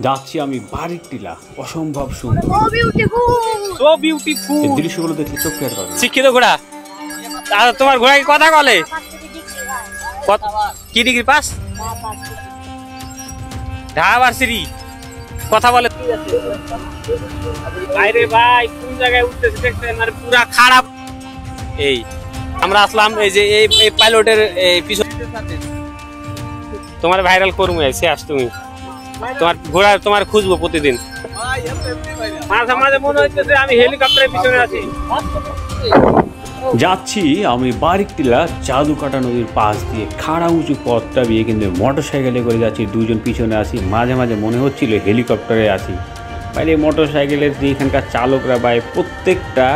যাচ্ছি আমি বাড়ির টিলা, অসম্ভব সুন্দর, সো বিউটিফুল। এই দৃশ্যগুলো দেখলে চোখ ফেরার পাবে। শিক্ষিত ঘোড়া, আর তোমার ঘোড়া কি কথা বলে? কি ডিগ্রি পাস? ঢাকা ভার্সিটি কথা বলে। বাইরে ভাই কোন জায়গায় উঠতেছে দেখছেন, আর পুরা খারাপ। এই আমরা আসলাম এই যে এই পাইলটের পিছনে, তোমার ভাইরাল করবো শেষ। তুমি তোমার ঘোড়া তোমার খুঁজবো প্রতিদিন। মাঝে মাঝে মনে হচ্ছে আমি হেলিকপ্টারের পিছনে আছি। যাচ্ছি আমি বাড়ির টিলা জাদুকাটা নদীর পাশ দিয়ে, খাড়া উঁচু পথটা দিয়ে কিন্তু মোটর সাইকেলে করে যাচ্ছি, দুজন পিছনে আছি। মাঝে মাঝে মনে হচ্ছিল হেলিকপ্টারে আছি। বাইরে মোটর সাইকেলের যে এখানকার চালকরা ভাই প্রত্যেকটা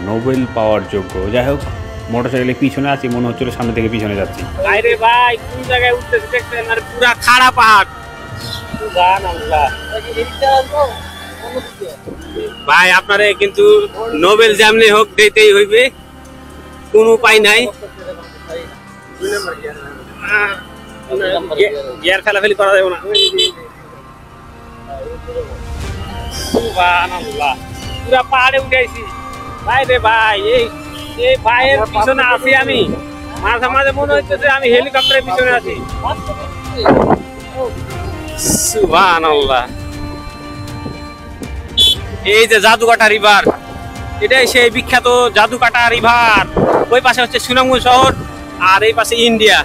নোবেল পাওয়ার যোগ্য। যাই হোক, মোটর সাইকেলের পিছনে আছি, মনে হচ্ছিল সামনে থেকে পিছনে যাচ্ছি। বাইরে ভাই কোন জায়গায় উঠতেছে দেখছেন, আর পুরা খাড়া পাহাড়। ভাই আপনারে কিন্তু নোবেল যেমনি হোক দিতেই হইবে, কোন উপায় নাই। গিয়ার ফেলাফেলি করা যাবে না। পুরা পাহাড়ে উঠেছি ভাই রে ভাই। এই ভাইয়ের পিছনে আছি আমি। মাঝে মাঝে মনে হচ্ছে যে আমি হেলিকপ্টারের পিছনে আছি। সুবহানাল্লাহ। এই যে জাদুকাটা রিভার, এটাই সেই বিখ্যাত জাদুকাটা রিভার। ওই পাশে হচ্ছে সুনামগঞ্জ শহর, আর এই পাশে ইন্ডিয়া।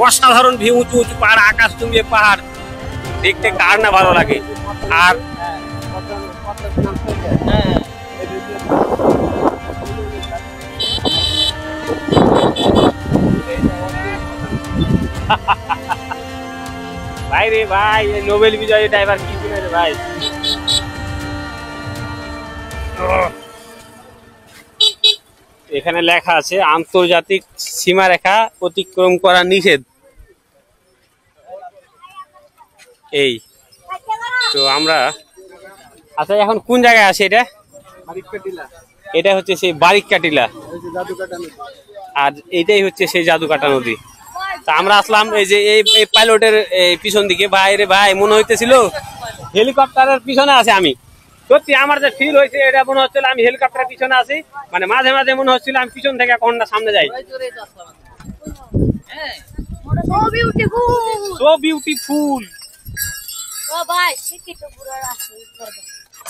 অসাধারণ ভিউ, উঁচু উঁচু পাহাড়, আকাশ চুম্বিয়ে পাহাড়, দেখতে কার না ভালো লাগে। আর ভাই রে ভাই, নোবেল বিজয়ী ড্রাইভার কি শুনে রে ভাই। এখানে লেখা আছে আন্তর্জাতিক সীমারেখা অতিক্রম করা নিষেধ। এই তো আমরা আচ্ছা এখন কোন জায়গায় আছে? এটা হচ্ছে সেই বারিক্কা টিলা, আর এইটাই হচ্ছে সেই জাদুকাটা নদী। তা আমরা আসলাম এই যে এই পাইলটের পিছন দিকে। ভাই রে ভাই মনে হইতেছিল হেলিকপ্টারের পিছনে আছে আমি। সত্যি আমার যে ফিল হয়েছে, এটা মনে হচ্ছিল আমি হেলিকপ্টারের পিছনে আছি। মানে মাঝে মাঝে মনে হচ্ছিল আমি পিছন থেকে কোনটা সামনে যাই। So beautiful.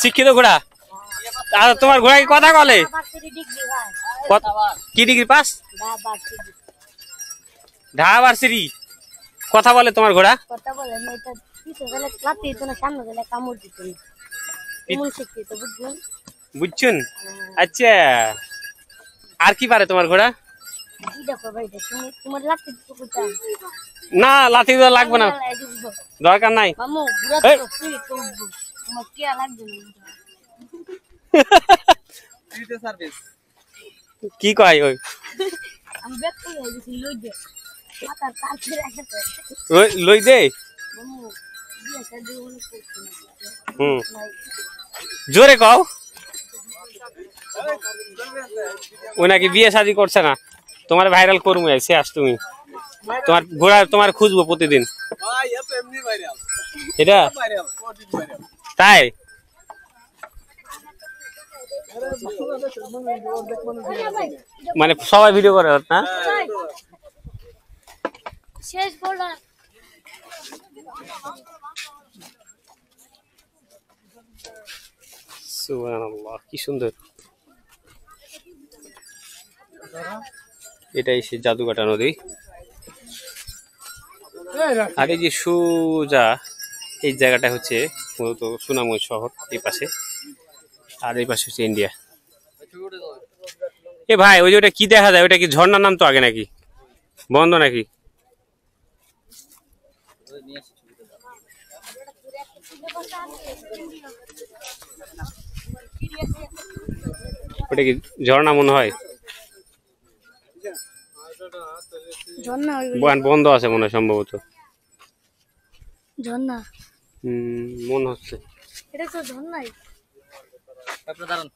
শিক্ষিত ঘোড়া, আর তোমার ঘোড়া কি কথা বলে? কি ডিগ্রি পাস? ঢাকা ভার্সিটি কথা বলে তোমার ঘোড়া? বুঝছেন? আচ্ছা, আর কি পারে তোমার ঘোড়া? না, লাঠি তো লাগবে না, দরকার নাই। কি কয় ওই লই দে? জোরে কও। ওই নাকি বিয়ে শাদী করছে না। তোমার ভাইরাল করবো শেষ। তুমি তোমার ঘোড়া তোমার খুঁজবো প্রতিদিন। এটা তাই মানে সবাই ভিডিও করে না? সুবহানাল্লাহ, কি সুন্দর। এটাই সেই জাদুকাটা নদী। আর এই যে সোজা এই জায়গাটা হচ্ছে মূলত সুনামগঞ্জ শহর, এই পাশে। আর এই পাশে হচ্ছে ইন্ডিয়া। এ ভাই ওই যে ওটা কি দেখা যায়? ওটা কি ঝর্ণার নাম তো আগে নাকি বন্ধ নাকি? ওটা কি ঝর্ণা মনে হয়? বন্ধ আছে মনে হয় সম্ভবত। ঝর্ণা মনে হচ্ছে। এটা তো ঝর্ণাই। আপনারা দাঁড়ান।